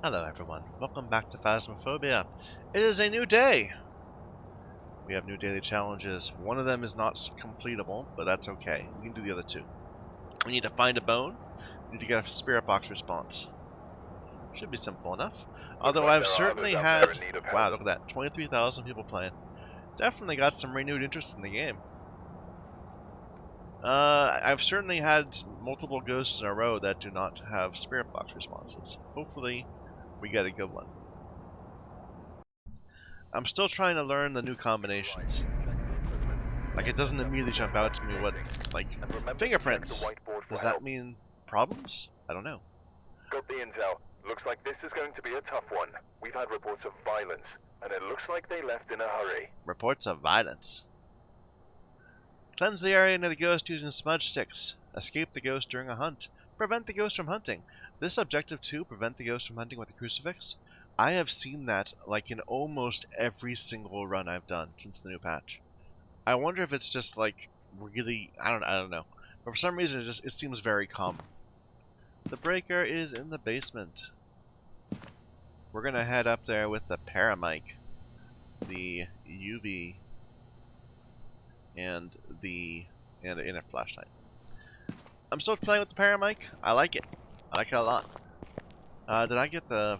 Hello everyone, welcome back to Phasmophobia. It is a new day! We have new daily challenges. One of them is not completable, but that's okay. We can do the other two. We need to find a bone. We need to get a spirit box response. Should be simple enough. Although I've certainly had... Wow, look at that. 23,000 people playing. Definitely got some renewed interest in the game. I've certainly had multiple ghosts in a row that do not have spirit box responses. Hopefully, we get a good one. I'm still trying to learn the new combinations. Like, it doesn't immediately jump out to me what, like, fingerprints. Does that mean problems? I don't know. Got the intel. Looks like this is going to be a tough one. We've had reports of violence, and it looks like they left in a hurry. Reports of violence. Cleanse the area near the ghost using smudge sticks. Escape the ghost during a hunt. Prevent the ghost from hunting. This objective 2, prevent the ghost from hunting with a crucifix. I have seen that, like, in almost every single run I've done since the new patch. I wonder if it's just, like, really... I don't know. But for some reason, it seems very common. The breaker is in the basement. We're gonna head up there with the paramic, the UV, and a flashlight. I'm still playing with the paramic. I like it. I like it a lot. Did I get the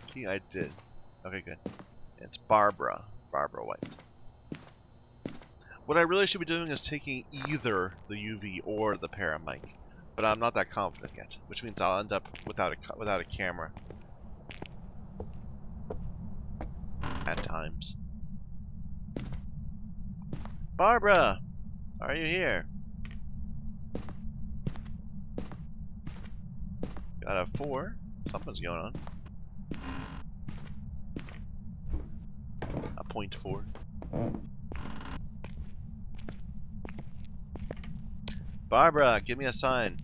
key? I did. Okay, good. It's Barbara. Barbara White. What I really should be doing is taking either the UV or the paramic, but I'm not that confident yet, which means I'll end up without a camera at times. Barbara, are you here? Got a 4. Something's going on. A 0.4. Barbara, give me a sign.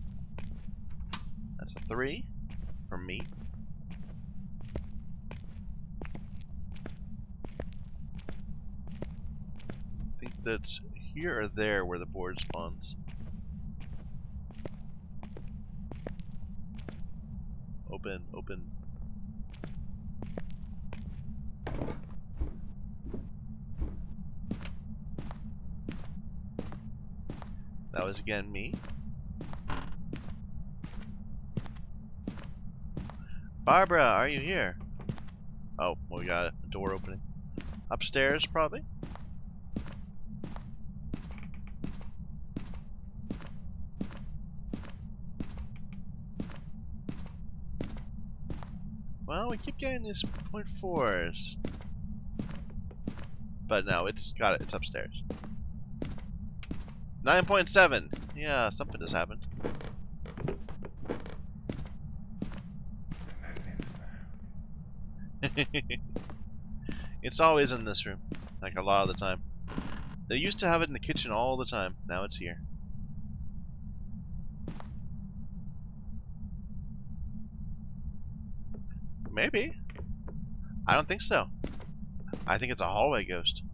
That's a 3 from me. I think that's here or there where the board spawns. Open, open. That was again me. Barbara, are you here? Oh, well, we got a door opening. Upstairs, probably? Well, we keep getting these 0.4s. But no, it's upstairs. 9.7! Yeah, something has happened. It's always in this room, like a lot of the time. They used to have it in the kitchen all the time. Now it's here. Maybe. I don't think so. I think it's a hallway ghost.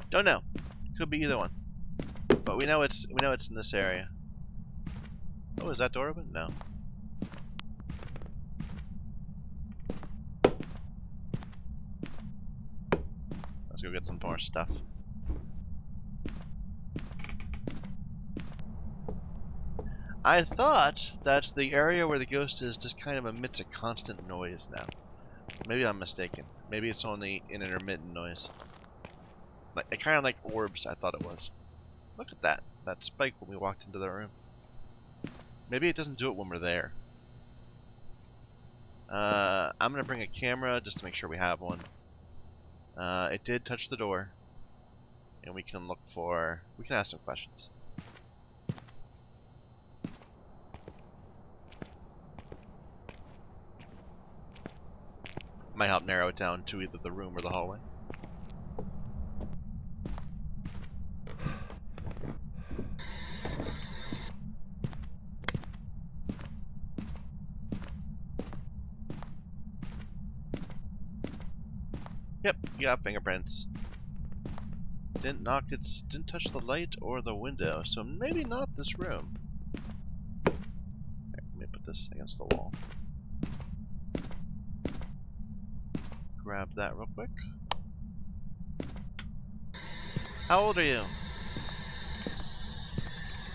Don't know. Could be either one. But we know it's in this area. Oh, is that door open? No. Let's go get some more stuff. I thought that the area where the ghost is just kind of emits a constant noise now. Maybe I'm mistaken. Maybe it's only an intermittent noise. Like, it kind of like orbs, I thought it was. Look at that. That spike when we walked into the room. Maybe it doesn't do it when we're there. I'm going to bring a camera just to make sure we have one. It did touch the door. And we can ask some questions. Might help narrow it down to either the room or the hallway. Yep, you got fingerprints. Didn't touch the light or the window, so maybe not this room. Here, let me put this against the wall. Grab that real quick. How old are you?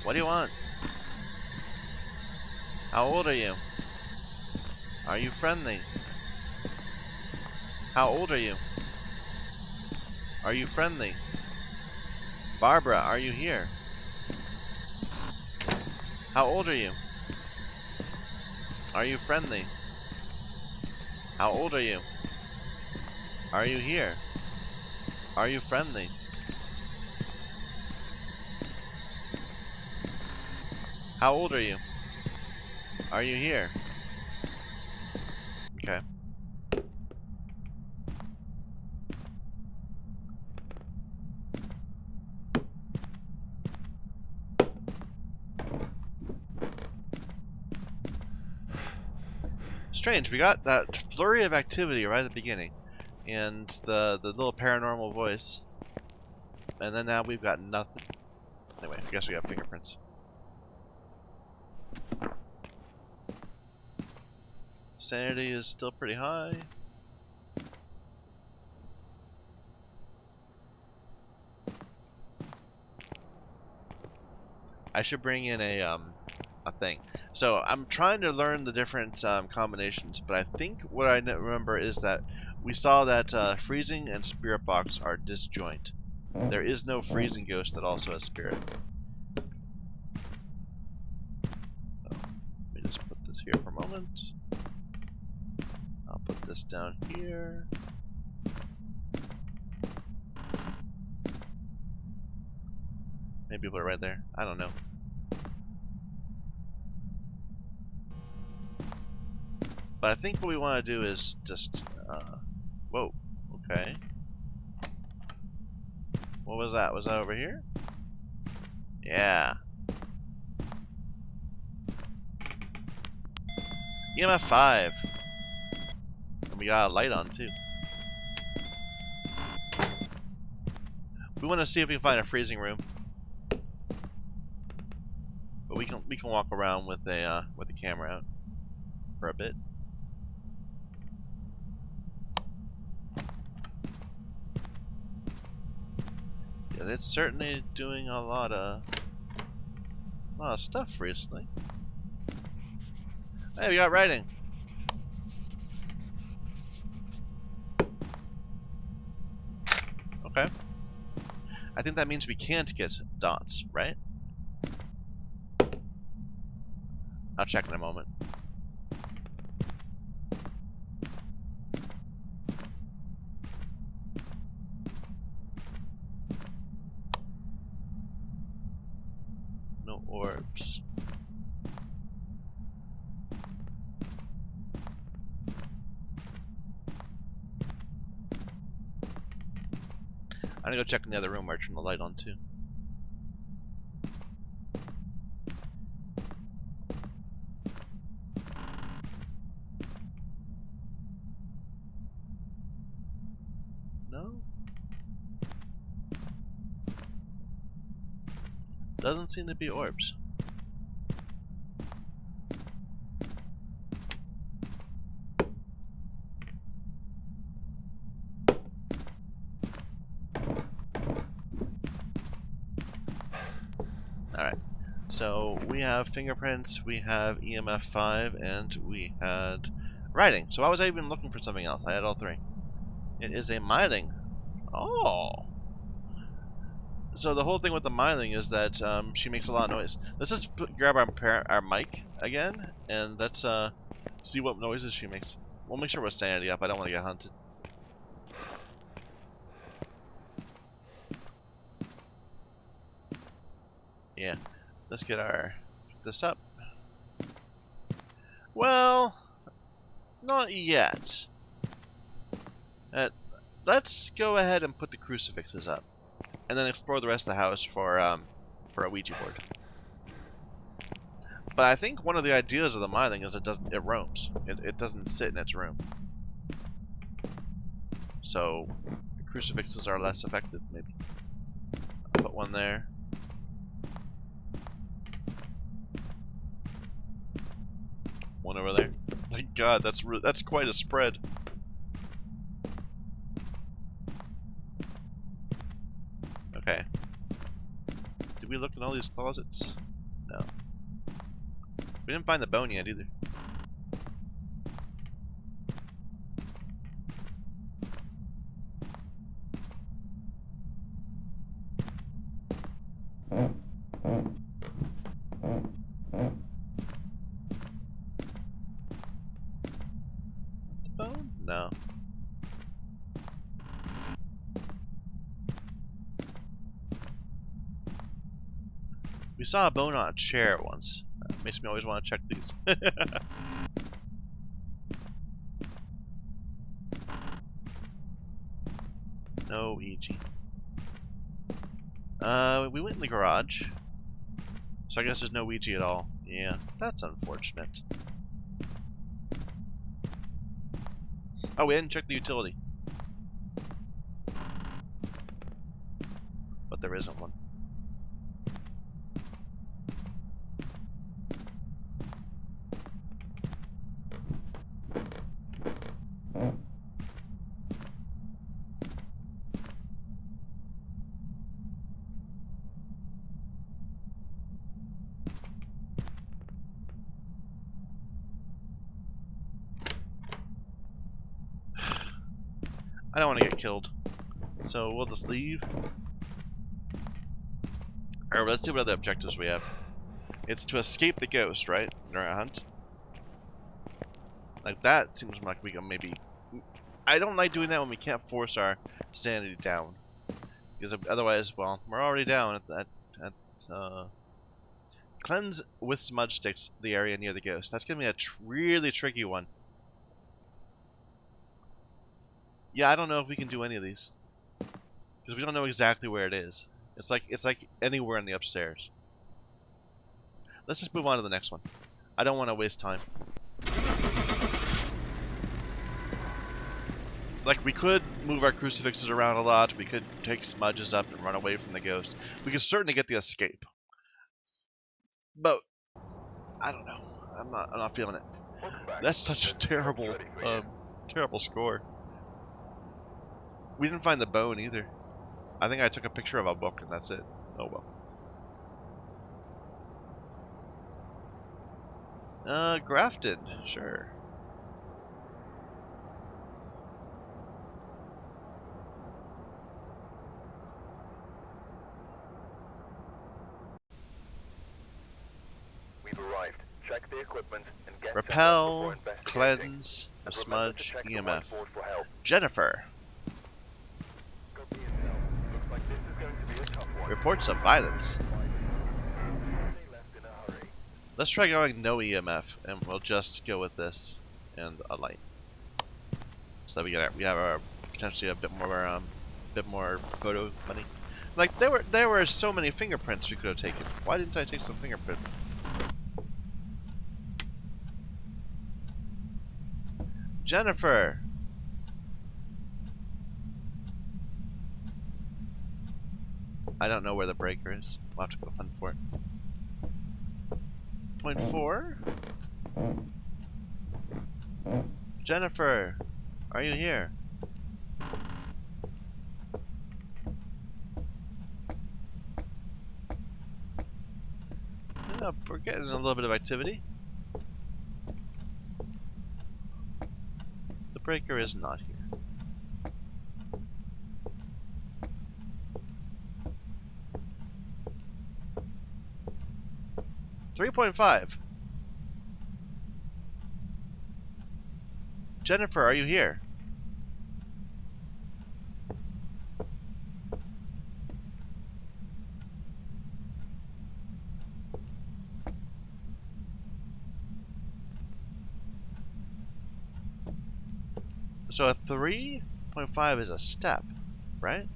What do you want? How old are you? Are you friendly? How old are you? Are you friendly? Barbara, are you here? How old are you? Are you friendly? How old are you? Are you here? Are you friendly? How old are you? Are you here? Okay. Strange, we got that flurry of activity right at the beginning. And the little paranormal voice. And then now we've got nothing. Anyway, I guess we got fingerprints. Sanity is still pretty high. I should bring in a thing. So I'm trying to learn the different combinations, but I think what I remember is that we saw that freezing and spirit box are disjoint. There is no freezing ghost that also has spirit. So, let me just put this here for a moment. I'll put this down here. Maybe put it right there. I don't know. But I think what we want to do is just, whoa, okay. What was that? Was that over here? Yeah. EMF 5. And we got a light on too. We want to see if we can find a freezing room. But we can walk around with a camera out for a bit. Yeah, it's certainly doing a lot of stuff recently. Hey, we got writing. Okay. I think that means we can't get dots, right? I'll check in a moment. No orbs. I'm gonna go check in the other room where I turned the light on too. No? Doesn't seem to be orbs. Alright, so we have fingerprints, we have EMF 5, and we had writing. So why was I even looking for something else? I had all three. It is a miling. Oh! So the whole thing with the miling is that she makes a lot of noise. Let's just grab our mic again, and let's see what noises she makes. We'll make sure we're sanity up. I don't want to get hunted. Yeah, let's get this up. Well, not yet. Let's go ahead and put the crucifixes up, and then explore the rest of the house for a Ouija board. But I think one of the ideas of the miling is it roams. It doesn't sit in its room. So the crucifixes are less effective, maybe. I'll put one there. One over there. My God, that's quite a spread. Okay. Did we look in all these closets? No. We didn't find the bone yet either. The bone? No. We saw a bone on a chair once. Makes me always want to check these. No Ouija. We went in the garage. So I guess there's no Ouija at all. Yeah, that's unfortunate. Oh, we didn't check the utility. But there isn't one. I don't want to get killed. So we'll just leave. Alright, let's see what other objectives we have. It's to escape the ghost, right? During a hunt. Like, that seems like we can maybe... I don't like doing that when we can't force our sanity down. Because otherwise, well, we're already down at that. Cleanse with smudge sticks the area near the ghost. That's gonna be a really tricky one. Yeah, I don't know if we can do any of these. Because we don't know exactly where it is. It's like anywhere in the upstairs. Let's just move on to the next one. I don't want to waste time. Like, we could move our crucifixes around a lot. We could take smudges up and run away from the ghost. We could certainly get the escape. But I don't know. I'm not feeling it. That's such a terrible terrible score. We didn't find the bone either. I think I took a picture of a book and that's it. Oh well. Grafted, sure. We've arrived. Check the equipment and get Repel, cleanse, smudge, EMF. Jennifer. Reports of violence. Let's try going no EMF, and we'll just go with this and a light. So that we have potentially a bit more photo money. Like there were so many fingerprints we could have taken. Why didn't I take some fingerprints? Jennifer. I don't know where the breaker is. We'll have to go hunt for it. 0.4? Jennifer, are you here? Yeah, we're getting a little bit of activity. The breaker is not here. 3.5. Jennifer, are you here? So a 3.5 is a step, right?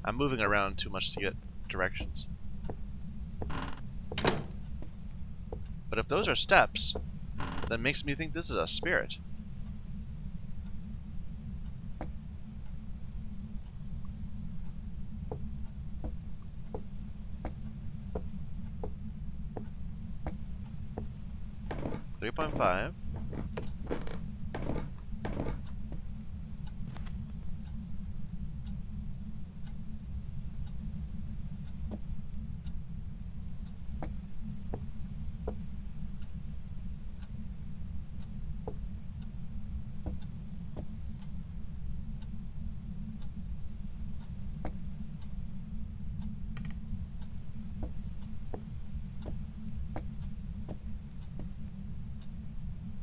I'm moving around too much to get directions. But if those are steps, that makes me think this is a spirit. 3.5.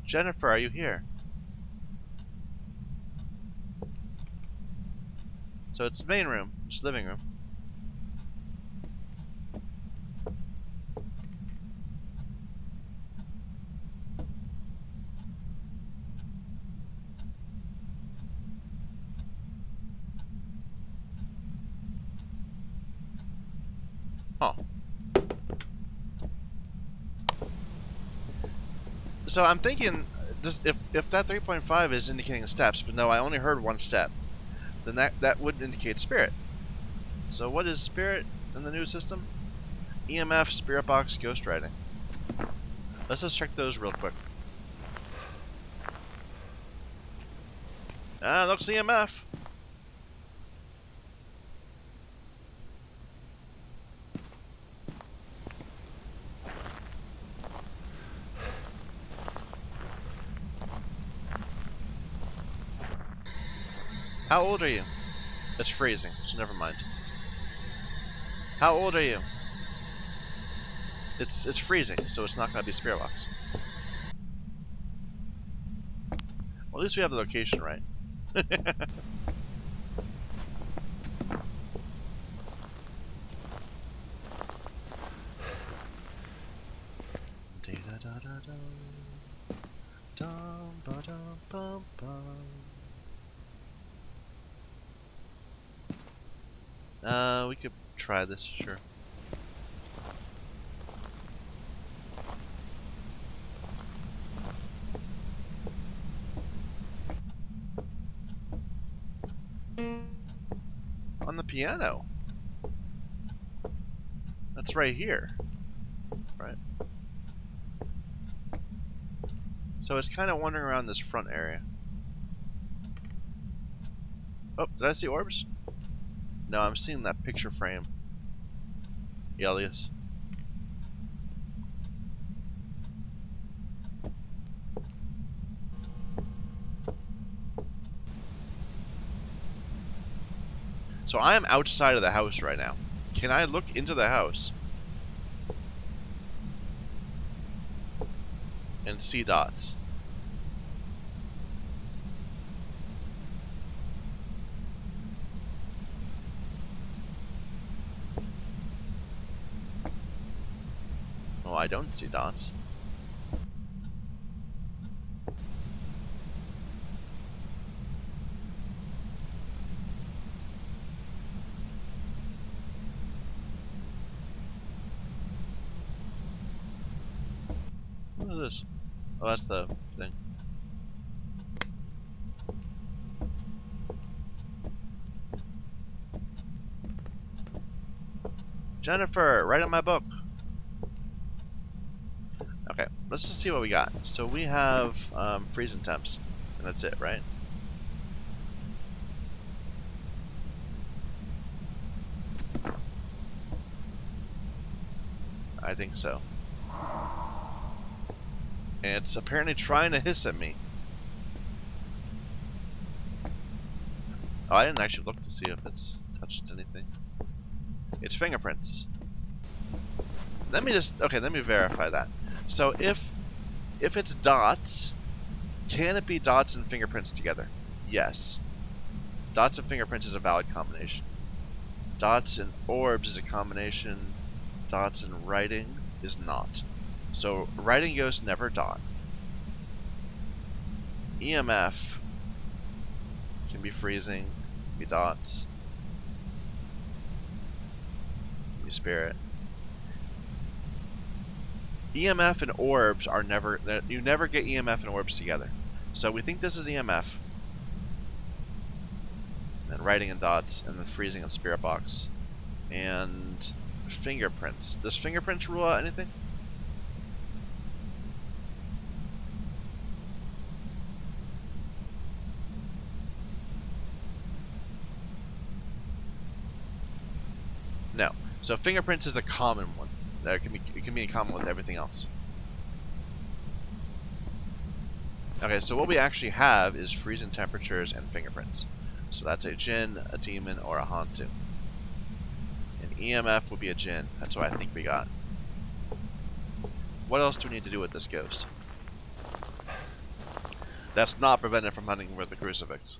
Jennifer, are you here? So it's the main room, it's living room. Oh. So I'm thinking, if that 3.5 is indicating steps, but no, I only heard one step, then that would indicate spirit. So what is spirit in the new system? EMF, spirit box, ghost writing. Let's just check those real quick. Ah, looks EMF. How old are you? It's freezing, so never mind. How old are you? It's freezing, so it's not gonna be spirit box. Well, at least we have the location right. We could try this, sure. On the piano. That's right here. Right. So it's kind of wandering around this front area. Oh, did I see orbs? No, I'm seeing that picture frame. Alias. So I am outside of the house right now. Can I look into the house and see dots? Oh, I don't see dots. What is this? Oh, that's the thing. Jennifer, write in my book. Okay, let's just see what we got. So we have freezing temps, and that's it, right? I think so. And it's apparently trying to hiss at me. Oh, I didn't actually look to see if it's touched anything. It's fingerprints. Let me verify that. So if it's dots, can it be dots and fingerprints together? Yes. Dots and fingerprints is a valid combination. Dots and orbs is a combination. Dots and writing is not. So writing ghosts never dot. EMF can be freezing, can be dots, can be spirit. EMF and orbs are never, you never get EMF and orbs together. So we think this is EMF, and writing and dots, and then freezing and spirit box, and fingerprints. Does fingerprints rule out anything? So fingerprints is a common one. It can be in common with everything else. Okay, so what we actually have is freezing temperatures and fingerprints. So that's a Jinn, a demon, or a Hantu. An EMF would be a Jinn. That's what I think we got. What else do we need to do with this ghost? That's not prevented from hunting with a crucifix.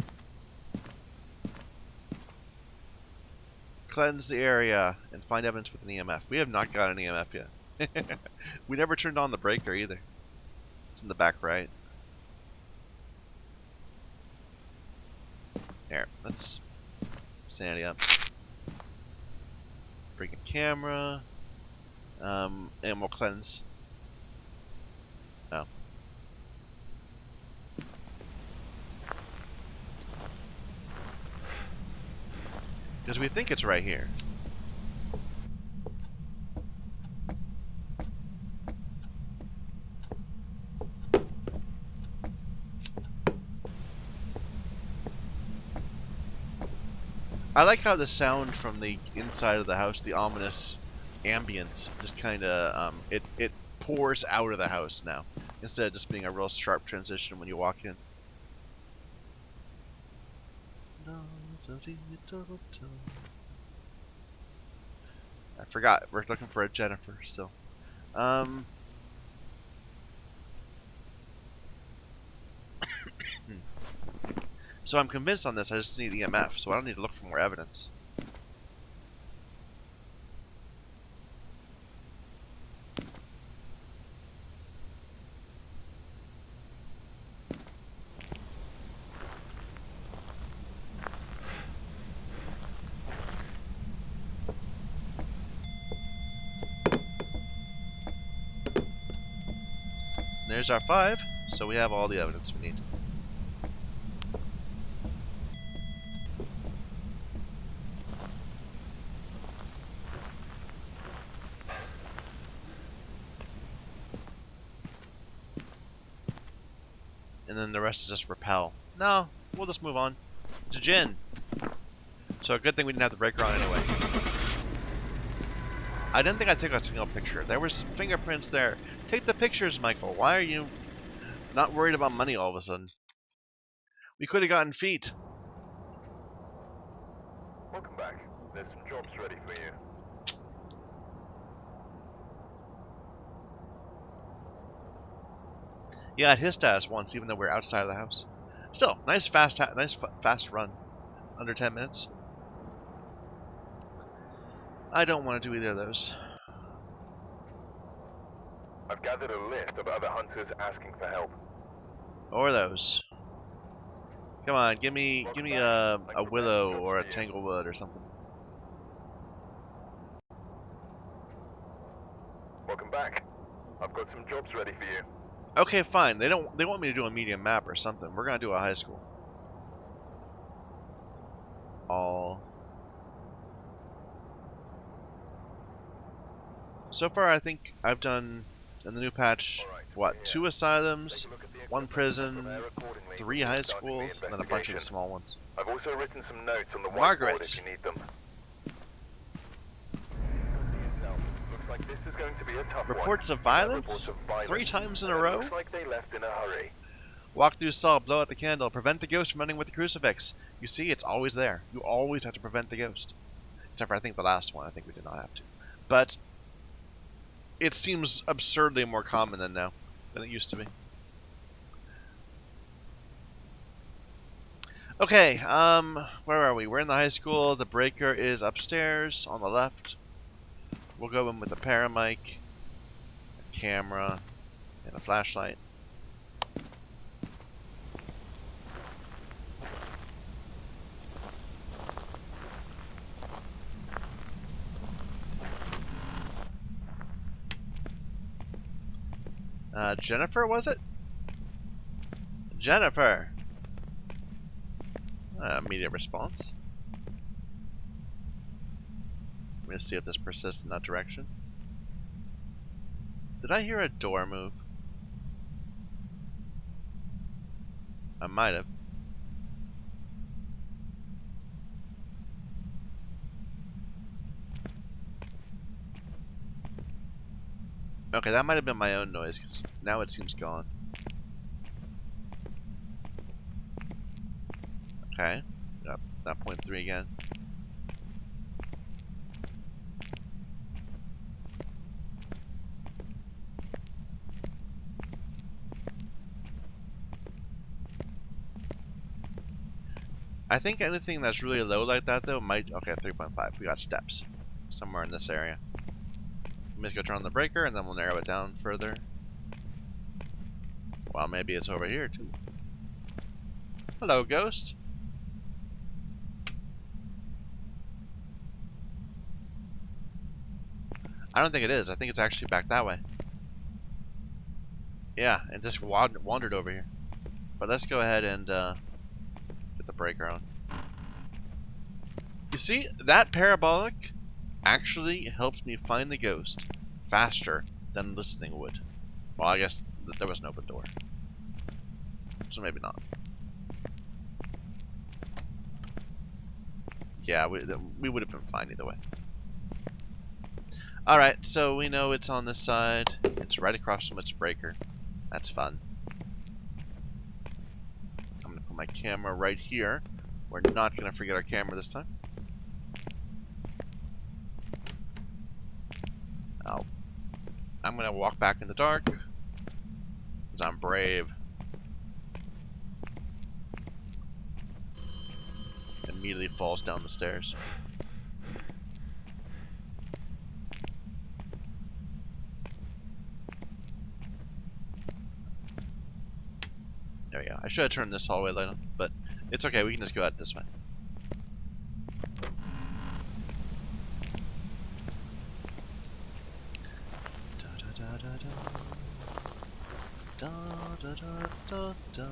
Cleanse the area and find evidence with an EMF. We have not got an EMF yet. We never turned on the breaker either. It's in the back right. Here, let's sanity up. Bring a camera. And we'll cleanse. Oh. Because we think it's right here. I like how the sound from the inside of the house, the ominous ambience, just kind of, it pours out of the house now, instead of just being a real sharp transition when you walk in. I forgot, we're looking for a Jennifer still. So I'm convinced on this, I just need EMF, so I don't need to look for more evidence. There's our 5, so we have all the evidence we need. And then the rest is just repel. No, we'll just move on to Jinn. So a good thing we didn't have the breaker on anyway. I didn't think I'd take a single picture. There were some fingerprints there. Take the pictures, Michael. Why are you not worried about money all of a sudden? We could have gotten feet. Welcome back. There's some jobs ready for you. Yeah, it hissed at us once, even though we're outside of the house. Still, nice fast run. Under 10 minutes. I don't want to do either of those. I've gathered a list of other hunters asking for help. Or those. Come on, give me a willow or a tanglewood or something. Welcome back. I've got some jobs ready for you. Okay, fine. They want me to do a medium map or something. We're gonna do a high school. All. So far, I think I've done in the new patch what, 2 asylums, 1 prison, 3 high schools, and then a bunch of small ones. I've also written some notes on the Margaret. whiteboard if you need them. Looks like this is going to be a tough Reports one. of violence? 3 times in a row? Looks like they left in a hurry. Walk through Saul, blow out the candle, prevent the ghost from running with the crucifix. You see, it's always there. You always have to prevent the ghost. Except for, I think, the last one. I think we did not have to. But it seems absurdly more common than it used to be. Okay, where are we? We're in the high school. The breaker is upstairs on the left. We'll go in with a paramic, a camera, and a flashlight. Jennifer, was it? Jennifer! Immediate response. I'm gonna see if this persists in that direction. Did I hear a door move? I might have. Okay, that might have been my own noise, because now it seems gone. Okay. Got that 0.3 again. I think anything that's really low like that, though, might... Okay, 3.5. We got steps. Somewhere in this area. Let me just go turn on the breaker, and then we'll narrow it down further. Well, maybe it's over here, too. Hello, ghost. I don't think it is. I think it's actually back that way. Yeah, it just wandered over here. But let's go ahead and get the breaker on. You see, that parabolic actually helped me find the ghost faster than listening would. Well, I guess there was an open door. So maybe not. Yeah, we would have been fine either way. Alright, so we know it's on this side. It's right across from its breaker. That's fun. I'm going to put my camera right here. We're not going to forget our camera this time. I'm going to walk back in the dark. Because I'm brave. Immediately falls down the stairs. There we go. I should have turned this hallway light on, but it's okay. We can just go out this way. Da da da da da. Da da da da da.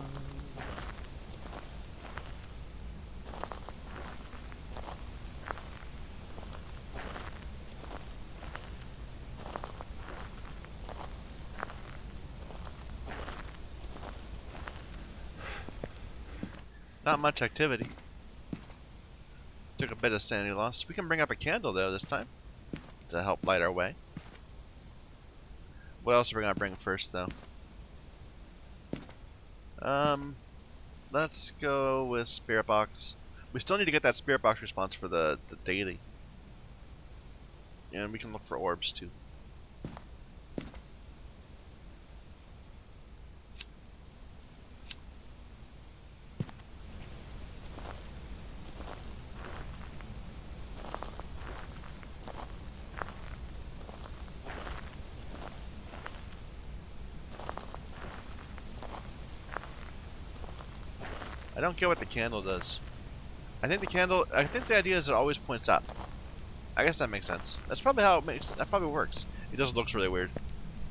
Not much activity. Took a bit of sanity loss. We can bring up a candle though this time to help light our way. What else are we gonna bring first though? Let's go with Spirit Box. We still need to get that Spirit Box response for the daily. And we can look for orbs too. I don't get what the candle does. I think the idea is it always points up. I guess that makes sense. That's probably how it makes. That probably works. It just looks really weird.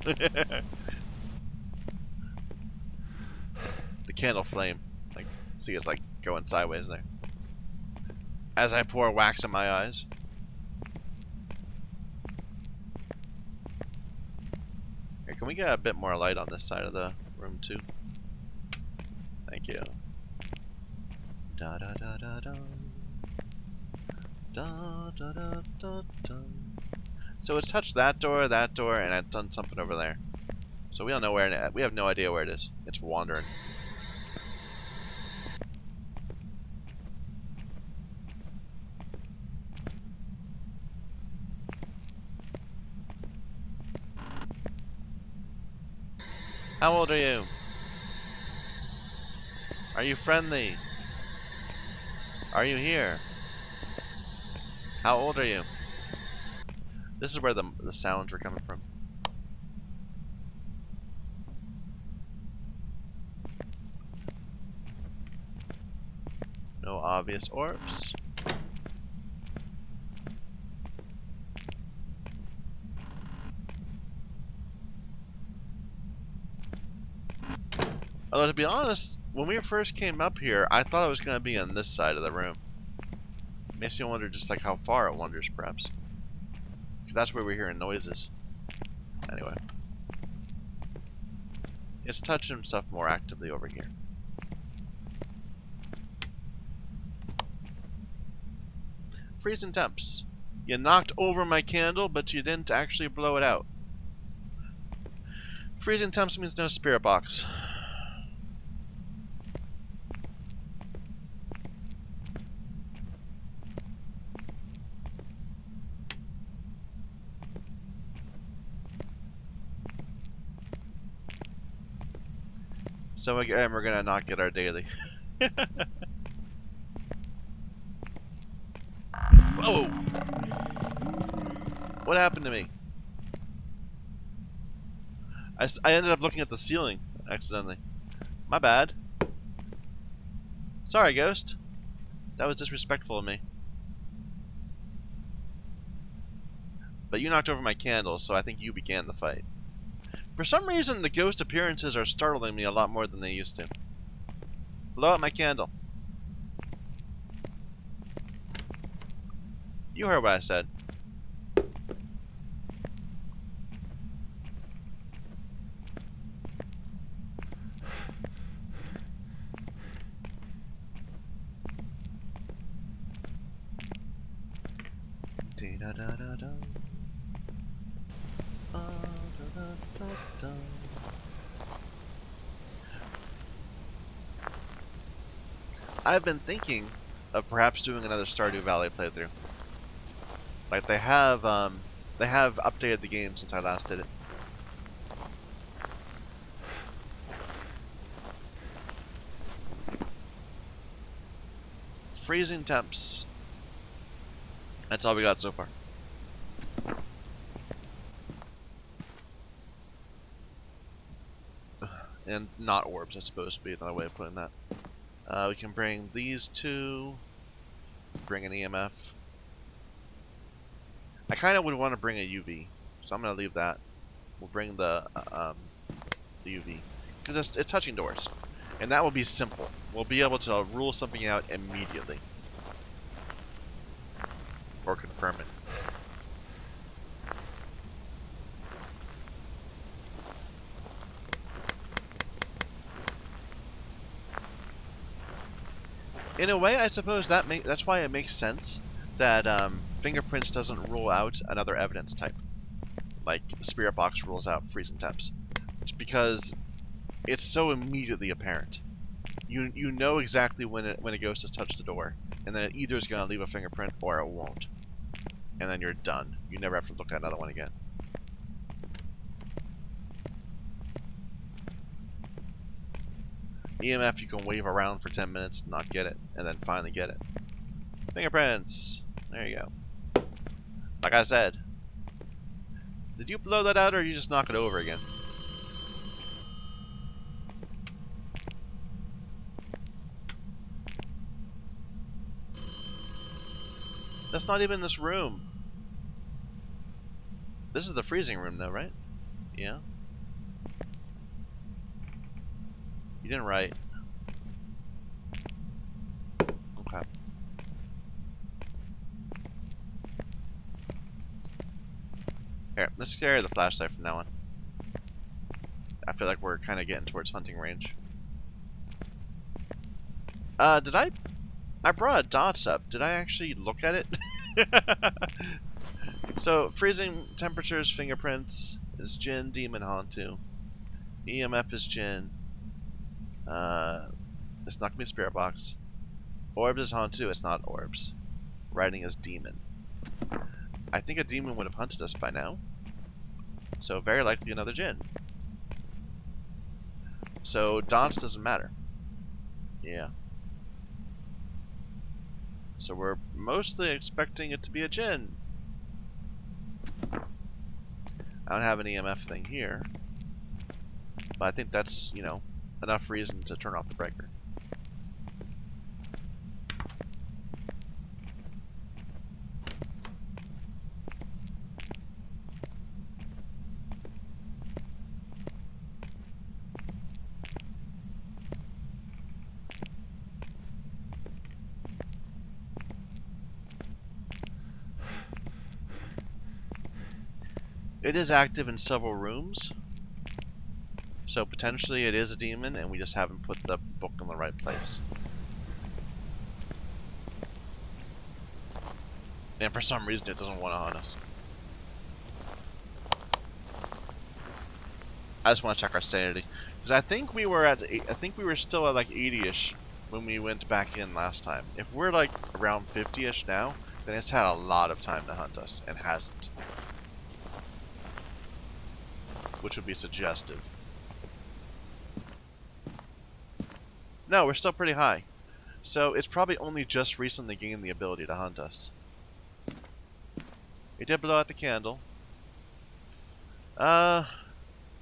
The candle flame, like, see, it's like going sideways there. As I pour wax in my eyes. Here, can we get a bit more light on this side of the room too? Thank you. Da da da da da. Da da da da da. So it's touched that door, and I've done something over there. So we don't know where. We have no idea where it is. It's wandering. How old are you? Are you friendly? Are you here? How old are you? This is where the sounds were coming from. No obvious orbs. Although, to be honest, when we first came up here, I thought it was going to be on this side of the room. Makes me wonder just like how far it wanders, perhaps. Because that's where we're hearing noises. Anyway. It's touching stuff more actively over here. Freezing temps. You knocked over my candle, but you didn't actually blow it out. Freezing temps means no spirit box. So again, we're gonna not get our daily. Whoa! What happened to me? I ended up looking at the ceiling accidentally. My bad. Sorry, Ghost. That was disrespectful of me. But you knocked over my candle, so I think you began the fight. For some reason, the ghost appearances are startling me a lot more than they used to. Blow out my candle. You heard what I said. I've been thinking of perhaps doing another Stardew Valley playthrough. Like they have updated the game since I last did it. Freezing temps. That's all we got so far. And not orbs, that's supposed to be another way of putting that. We can bring these two. Bring an EMF. I kind of would want to bring a UV, so I'm going to leave that. We'll bring the UV. Because it's touching doors. And that will be simple. We'll be able to rule something out immediately. Or confirm it. In a way, I suppose that's why it makes sense that fingerprints doesn't rule out another evidence type, like spirit box rules out freezing temps, because it's so immediately apparent. You know exactly when a ghost has touched the door, and then it either is going to leave a fingerprint or it won't, and then you're done. You never have to look at another one again. EMF, you can wave around for 10 minutes and not get it, and then finally get it. Fingerprints! There you go. Like I said. Did you blow that out, or you just knock it over again? That's not even this room. This is the freezing room, though, right? Yeah. You didn't write. Okay. Here, let's carry the flashlight from now on. I feel like we're kind of getting towards hunting range. Did I brought a dots up. Did I actually look at it? So, freezing temperatures, fingerprints is Jinn, Demon, Hantu. EMF is Jinn. It's not gonna be a spirit box. Orbs is Hantu, it's not orbs. Writing is Demon. I think a demon would have hunted us by now. So very likely another Jinn. So dots doesn't matter. Yeah. So we're mostly expecting it to be a Jinn. I don't have an EMF thing here. But I think that's, you know, enough reason to turn off the breaker. It is active in several rooms. So potentially it is a demon and we just haven't put the book in the right place. And for some reason it doesn't want to hunt us. I just want to check our sanity. Because I think we were at, I think we were still at like 80-ish when we went back in last time. If we're like around 50-ish now, then it's had a lot of time to hunt us, and hasn't. Which would be suggestive. No, we're still pretty high. So it's probably only just recently gained the ability to hunt us. It did blow out the candle.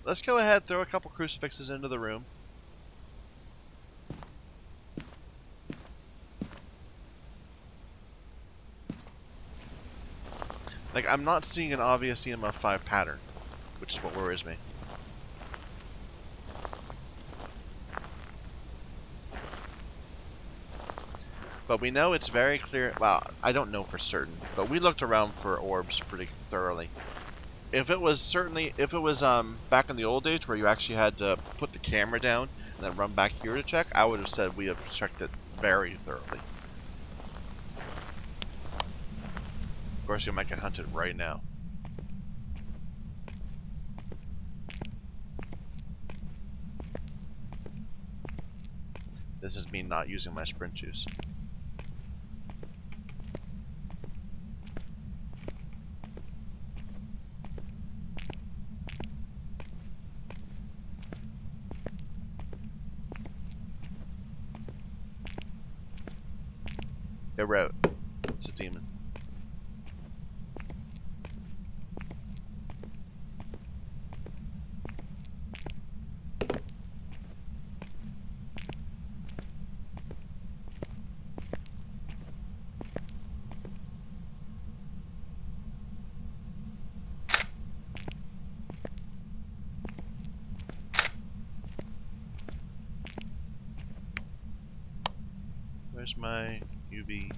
Let's go ahead, throw a couple crucifixes into the room. Like, I'm not seeing an obvious EMF 5 pattern, which is what worries me. But we know it's very clear. Well, I don't know for certain, but we looked around for orbs pretty thoroughly. If it was back in the old days where you actually had to put the camera down and then run back here to check, I would have said we have checked it very thoroughly. Of course, you might get hunted right now. This is me not using my sprint juice. It wrote. It's a demon. Where's my UV?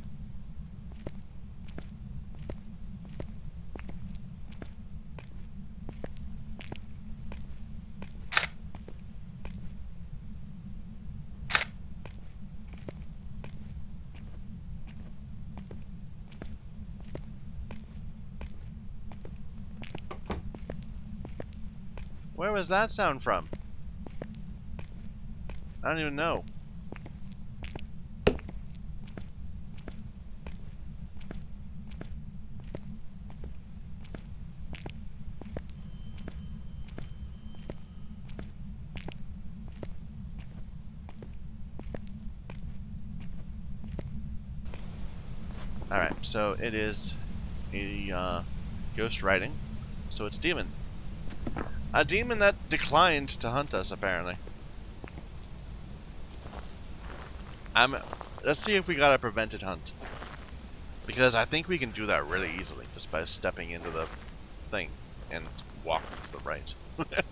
Where was that sound from? I don't even know. Alright, so it is a ghost writing. So it's demon. A demon that declined to hunt us, apparently. Let's see if we got a prevented hunt. Because I think we can do that really easily just by stepping into the thing and walking to the right. Let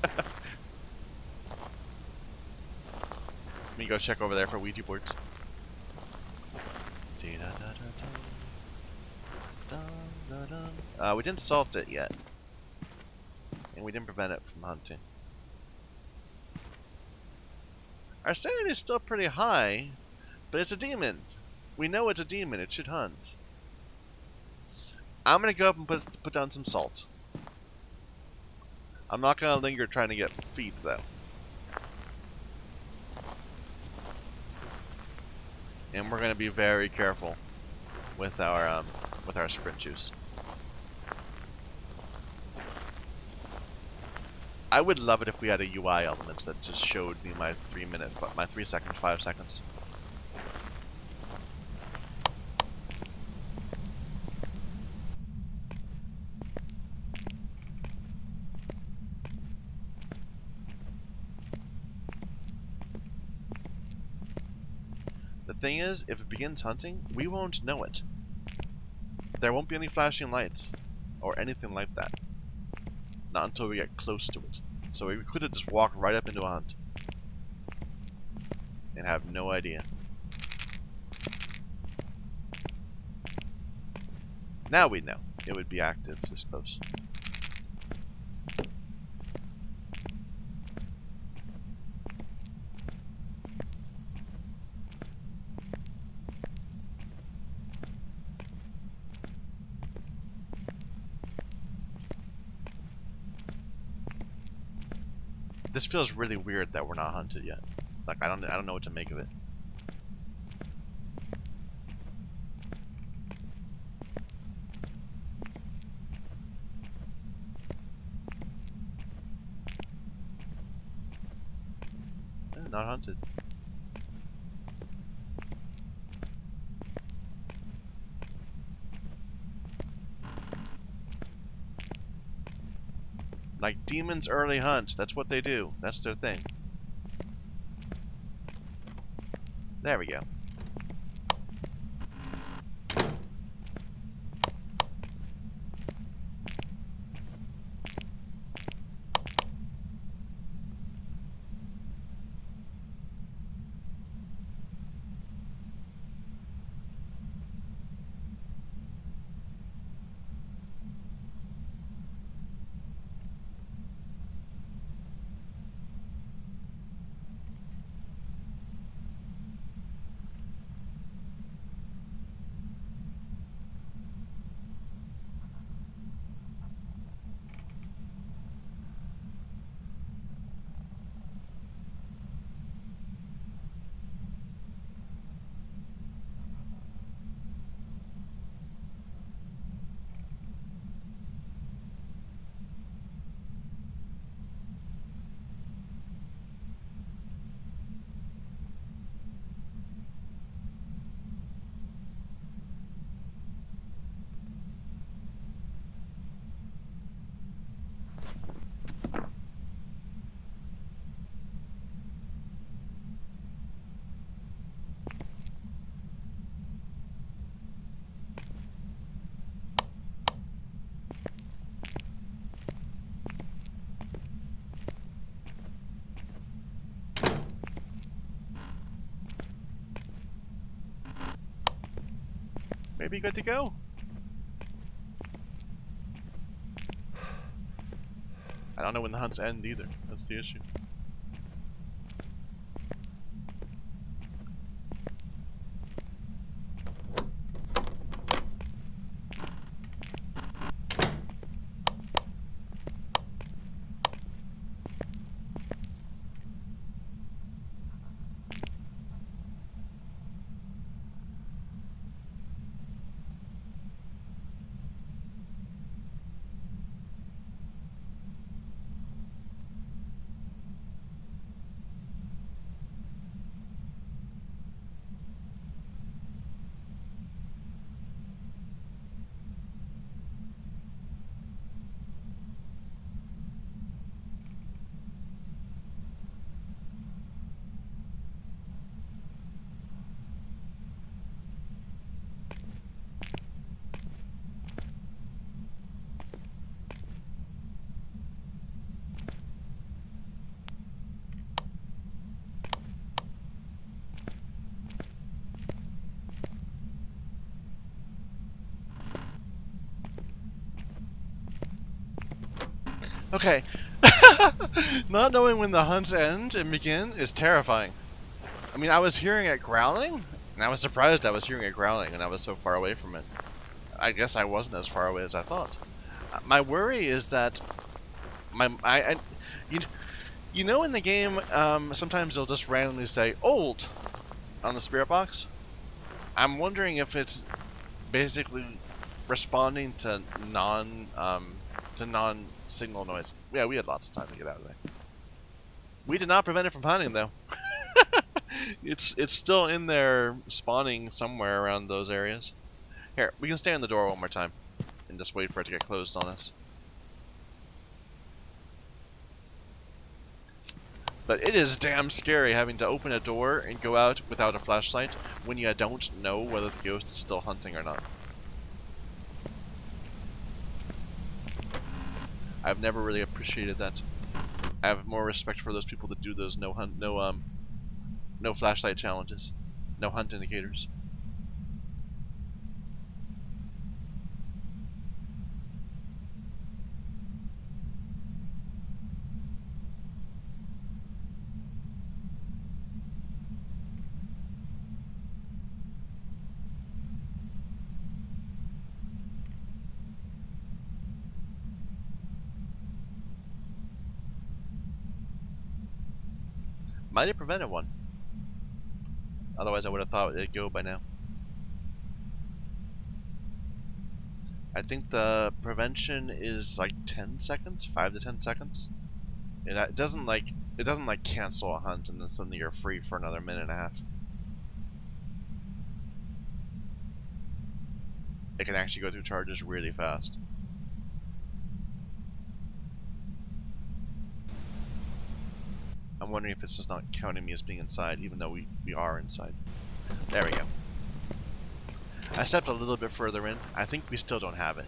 me go check over there for Ouija boards. We didn't salt it yet. And we didn't prevent it from hunting. Our sanity is still pretty high, but it's a demon. We know it's a demon. It should hunt. I'm going to go up and put down some salt. I'm not going to linger trying to get feet, though. And we're going to be very careful with our sprint juice. I would love it if we had a UI element that just showed me my 3 seconds, 5 seconds. The thing is, if it begins hunting, we won't know it. There won't be any flashing lights or anything like that. Not until we get close to it. So we could have just walked right up into a hunt. And have no idea. Now we know. It would be active, I suppose. This feels really weird that we're not hunted yet. Like I don't know what to make of it. Not hunted. Like demons early hunt. That's what they do. That's their thing. There we go. Maybe good to go. I don't know when the hunts end either. That's the issue. Okay. Not knowing when the hunts end and begin is terrifying. I mean, I was hearing it growling, and I was surprised I was hearing it growling, and I was so far away from it. I guess I wasn't as far away as I thought. My worry is that you, you know in the game, sometimes they'll just randomly say "old" on the spirit box. I'm wondering if it's basically responding to non-signal noise. Yeah, we had lots of time to get out of there. We did not prevent it from hunting though. It's still in there spawning somewhere around those areas. Here, we can stay on the door one more time and just wait for it to get closed on us. But it is damn scary having to open a door and go out without a flashlight when you don't know whether the ghost is still hunting or not. I've never really appreciated that. I have more respect for those people that do those no flashlight challenges, no hunt indicators. Might have prevented one. Otherwise, I would have thought it'd go by now. I think the prevention is like 10 seconds, 5 to 10 seconds. And it doesn't like cancel a hunt and then suddenly you're free for another minute and a half. It can actually go through charges really fast. I'm wondering if it's just not counting me as being inside, even though we are inside. There we go. I stepped a little bit further in. I think we still don't have it.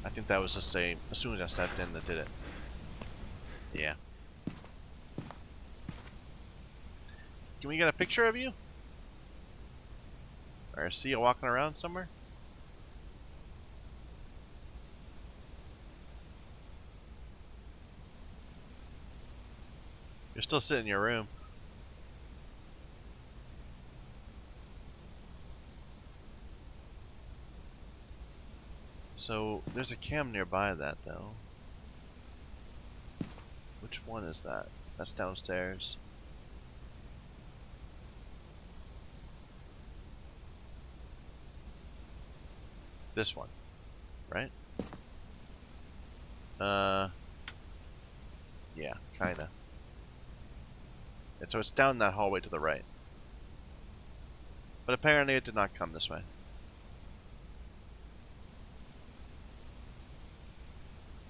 I think that was just as soon as I stepped in that did it. Yeah. Can we get a picture of you? Or see you walking around somewhere? You're still sitting in your room. So, there's a cam nearby that, though. Which one is that? That's downstairs. This one, right? Yeah, kinda. And so it's down that hallway to the right. But apparently it did not come this way.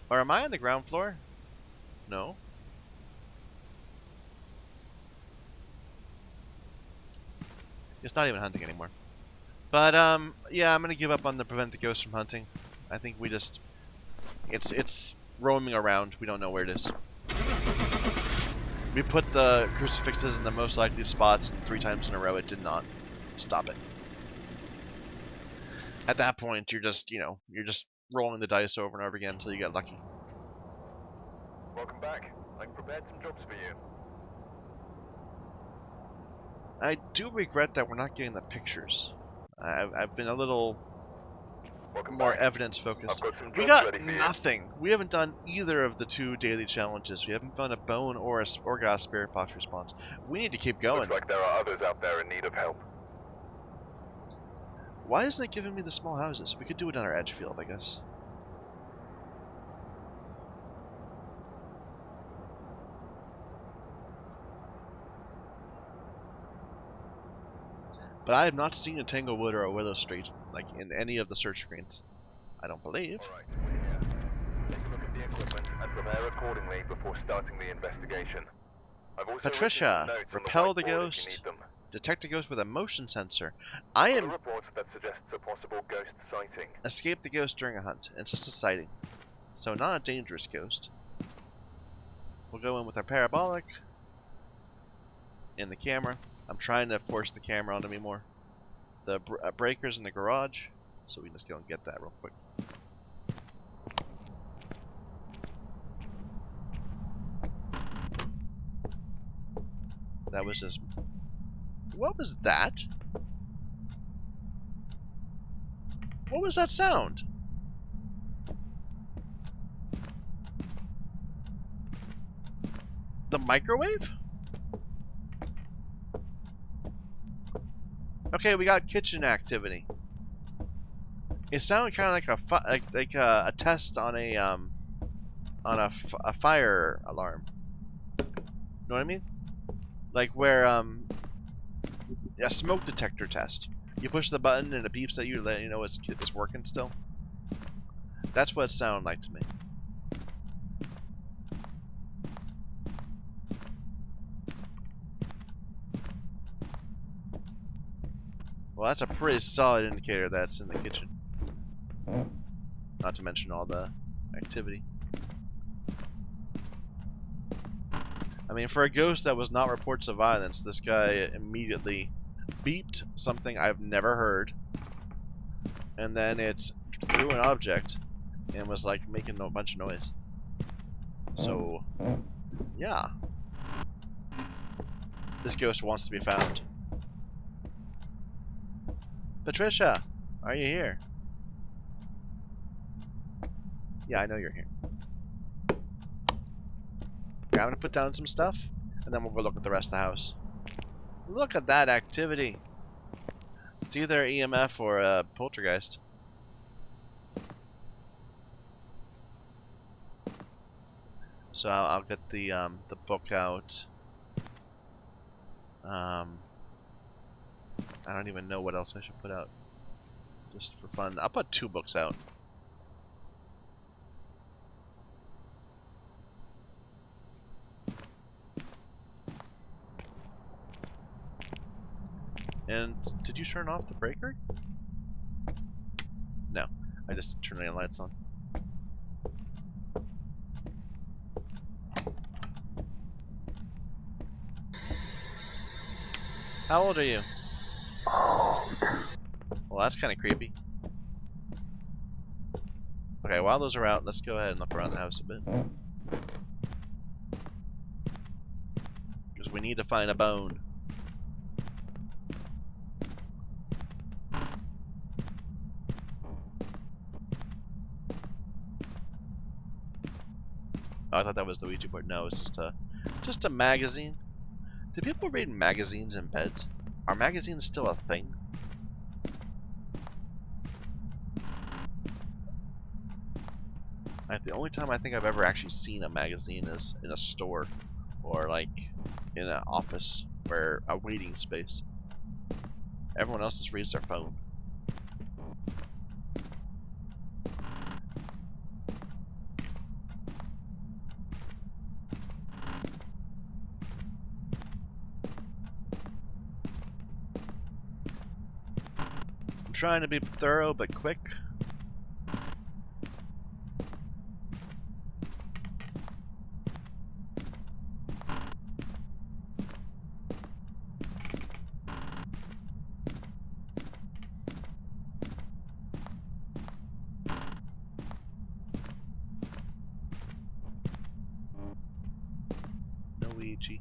Or am I on the ground floor? No. It's not even hunting anymore. But, yeah, I'm gonna give up on the prevent the ghost from hunting. I think we just... It's roaming around. We don't know where it is. We put the crucifixes in the most likely spots 3 times in a row. It did not stop it. At that point, you're just, you're just rolling the dice over and over again until you get lucky. Welcome back. I've prepared some jobs for you. I do regret that we're not getting the pictures. I've been a little more evidence focused. We got nothing. We haven't done either of the 2 daily challenges. We haven't found a bone or got a spirit box response. We need to keep going. Looks like there are others out there in need of help. Why isn't it giving me the small houses? We could do it on our edge field, I guess. But I have not seen a Tanglewood or a Willow Street, like, in any of the search screens. I don't believe. Alright, we're here. Take a look at the equipment and prepare accordingly before starting the investigation. I've also Patricia, repel the ghost. Detect a ghost with a motion sensor. I am... reports that suggests a possible ghost sighting. Escape the ghost during a hunt. It's just a sighting. So not a dangerous ghost. We'll go in with our parabolic. In the camera. I'm trying to force the camera onto me more. The breaker's in the garage. So we can just go and get that real quick. That was just... What was that? What was that sound? The microwave? Okay, we got kitchen activity. It sounded kind of like a test on a fire alarm. You know what I mean? Like where a smoke detector test. You push the button and it beeps at you to let you know it's working still. That's what it sounded like to me. Well, that's a pretty solid indicator that's in the kitchen. Not to mention all the activity. I mean, for a ghost that was not reports of violence, this guy immediately beeped something I've never heard. And then it threw an object and was like making a bunch of noise. So, yeah. This ghost wants to be found. Patricia, are you here? Yeah, I know you're here. I'm gonna put down some stuff. And then we'll go look at the rest of the house. Look at that activity. It's either EMF or a poltergeist. So I'll get the book out. I don't even know what else I should put out. Just for fun. I'll put 2 books out. And did you turn off the breaker? No. I just turned the lights on. How old are you? Well, that's kind of creepy. Okay, while those are out, let's go ahead and look around the house a bit. Because we need to find a bone. Oh, I thought that was the Ouija board. No, it's just a magazine. Do people read magazines in bed? Are magazines still a thing? Like, the only time I think I've ever actually seen a magazine is in a store or like in an office where a waiting space. Everyone else just reads their phone. I'm trying to be thorough but quick. No Ouija.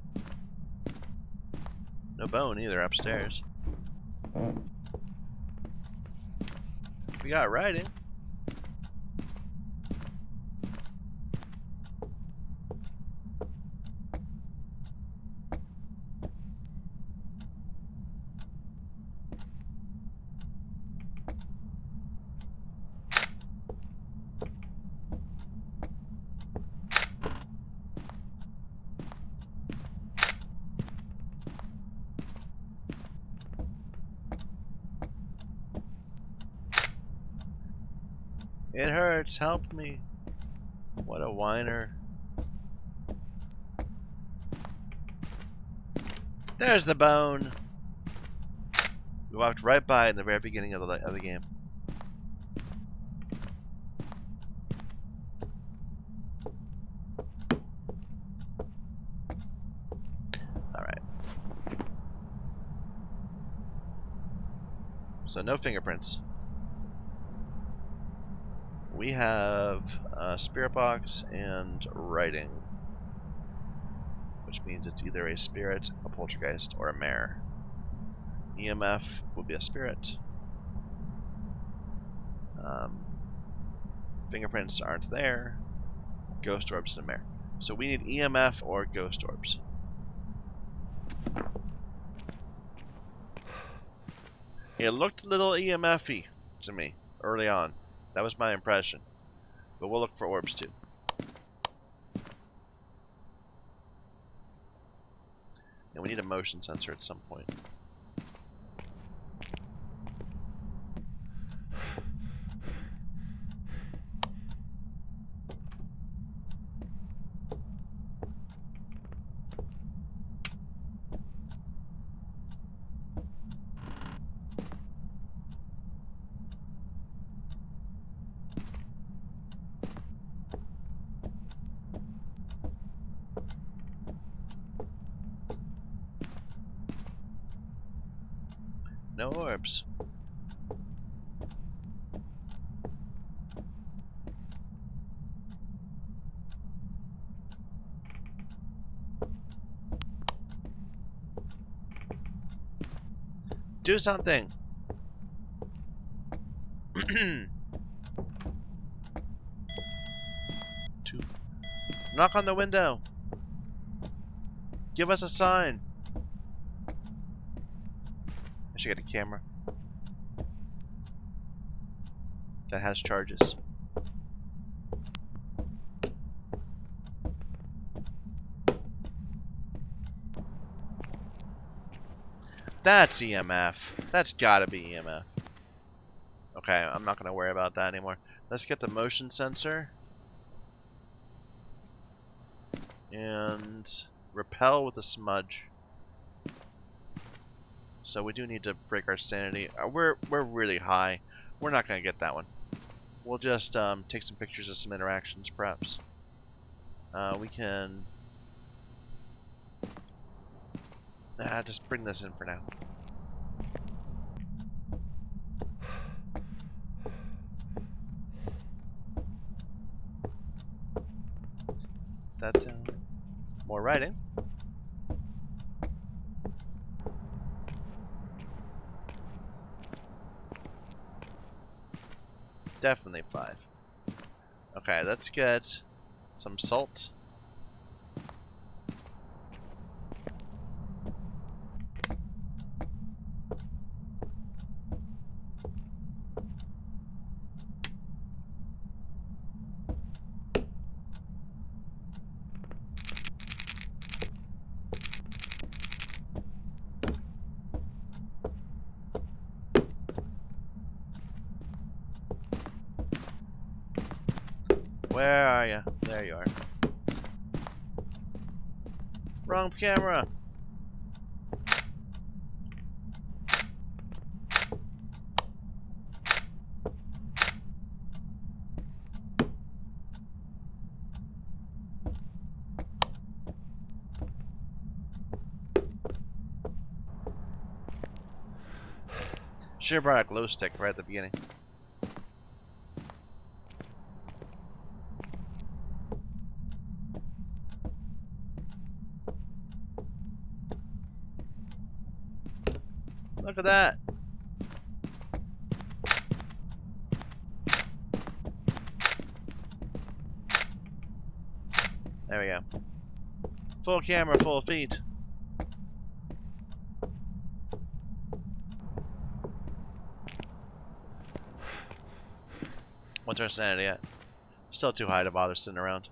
No bone either upstairs. We got writing. It hurts, help me. What a whiner. There's the bone. We walked right by in the very beginning of the game. Alright. So no fingerprints. We have a spirit box and writing, which means it's either a spirit, a poltergeist, or a mare. EMF would be a spirit. Fingerprints aren't there. Ghost orbs and a mare. So we need EMF or ghost orbs. It looked a little EMF-y to me early on. That was my impression. But we'll look for orbs too. And we need a motion sensor at some point. No orbs. Do something! Knock on the window! Give us a sign. I should get a camera that has charges. That's EMF. That's gotta be EMF. Okay, I'm not gonna worry about that anymore. Let's get the motion sensor. And repel with a smudge. So we do need to break our sanity. We're really high. We're not gonna get that one. We'll just take some pictures of some interactions, perhaps. We can just bring this in for now. That more writing. Definitely 5. Okay, let's get some salt. Where are you? There you are. Wrong camera. Should have brought a glow stick right at the beginning. Look at that. There we go. Full camera, full feet. What's our sanity at? Still too high to bother sitting around.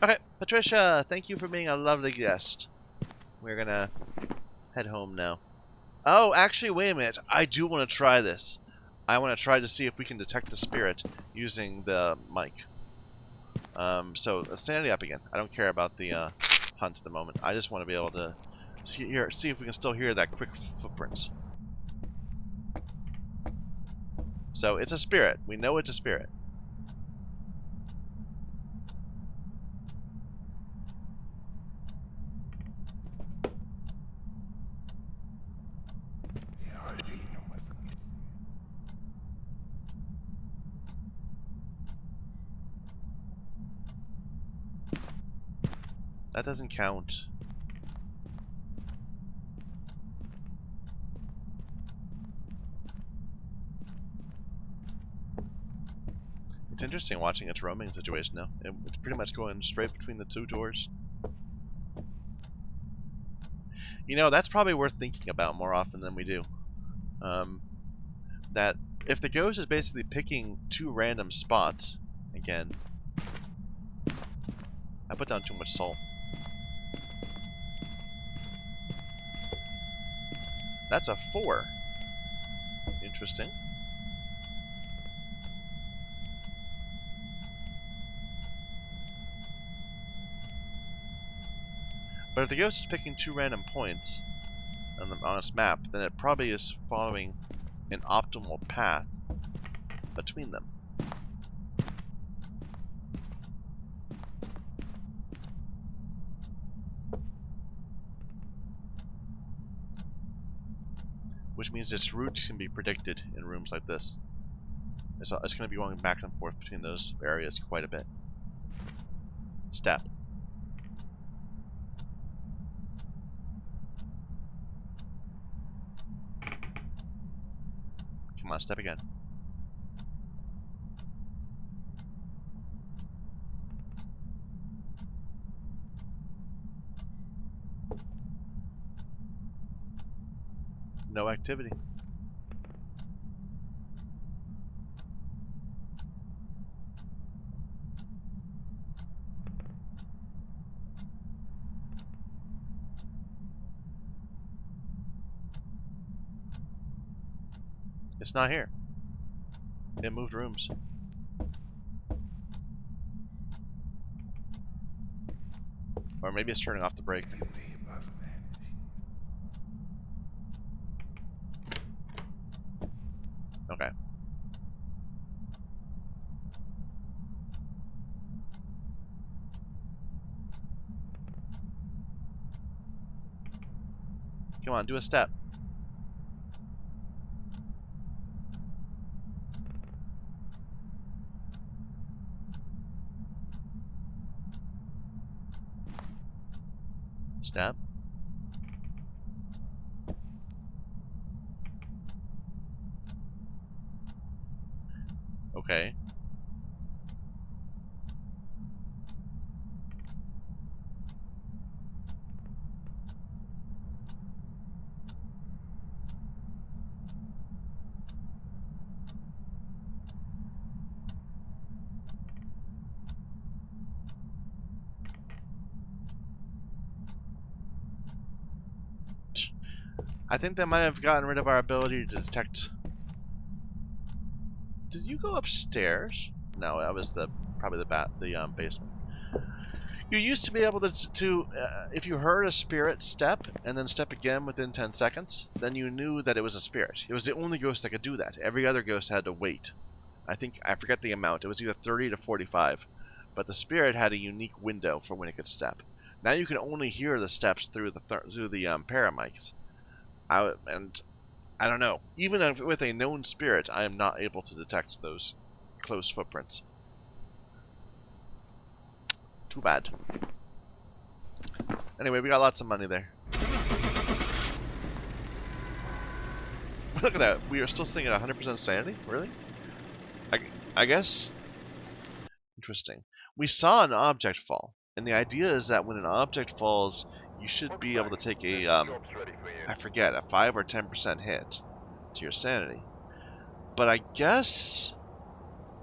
Okay, Patricia, thank you for being a lovely guest. We're gonna head home now. Oh, actually, wait a minute. I do want to try this. I want to try to see if we can detect the spirit using the mic. So, sanity up again. I don't care about the hunt at the moment. I just want to be able to see if we can still hear that quick footprints. So, it's a spirit. We know it's a spirit. That doesn't count. It's interesting watching its roaming situation now. It's pretty much going straight between the two doors. You know, that's probably worth thinking about more often than we do. That if the ghost is basically picking 2 random spots, again, I put down too much salt. That's a 4. Interesting. But if the ghost is picking 2 random points on its map, then it probably is following an optimal path between them. Which means its route can be predicted in rooms like this. It's going to be going back and forth between those areas quite a bit. Step. Come on, step again. No activity. It's not here. It moved rooms. Or maybe it's turning off the brake. Okay. Come on, do a step. Step. Okay. I think that might have gotten rid of our ability to detect. Did you go upstairs? No, that was probably the basement. You used to be able to if you heard a spirit step and then step again within 10 seconds, then you knew that it was a spirit. It was the only ghost that could do that. Every other ghost had to wait. I forget the amount. It was either 30 to 45, but the spirit had a unique window for when it could step. Now you can only hear the steps through the paramics. And I don't know. Even with a known spirit, I am not able to detect those close footprints. Too bad. Anyway, we got lots of money there. Look at that. We are still sitting at 100% sanity? Really? I guess. Interesting. We saw an object fall. And the idea is that when an object falls, you should be able to take a, I forget, a 5 or 10% hit to your sanity. But I guess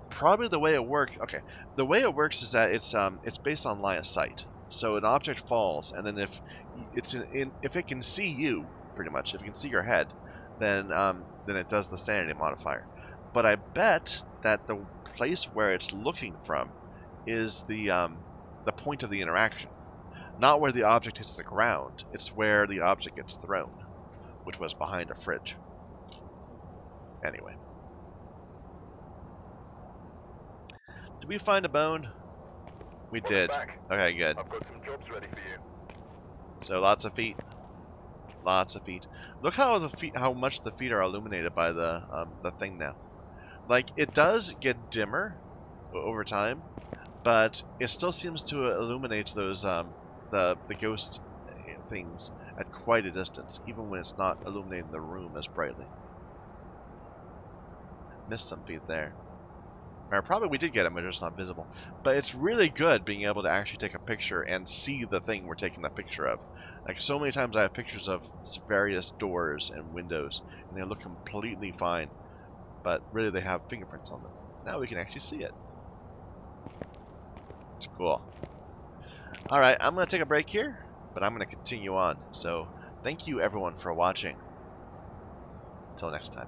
probably the way it works. Okay, the way it works is that it's based on line of sight. So an object falls, and then if if it can see you, pretty much, if it can see your head, then it does the sanity modifier. But I bet that the place where it's looking from is the point of the interaction, not where the object hits the ground. It's where the object gets thrown, which was behind a fridge. Anyway. Did we find a bone? We did. Okay, good. I've got some jobs ready for you. So lots of feet. Lots of feet. Look how how much the feet are illuminated by the thing now. Like, it does get dimmer over time, but it still seems to illuminate those the ghost things at quite a distance, even when it's not illuminating the room as brightly. Missed some feet there. Or probably we did get them, but they're just not visible. But it's really good being able to actually take a picture and see the thing we're taking the picture of. Like, so many times I have pictures of various doors and windows, and they look completely fine, but really they have fingerprints on them. Now we can actually see it. It's cool. Alright, I'm going to take a break here, but I'm going to continue on. So, thank you everyone for watching. Until next time.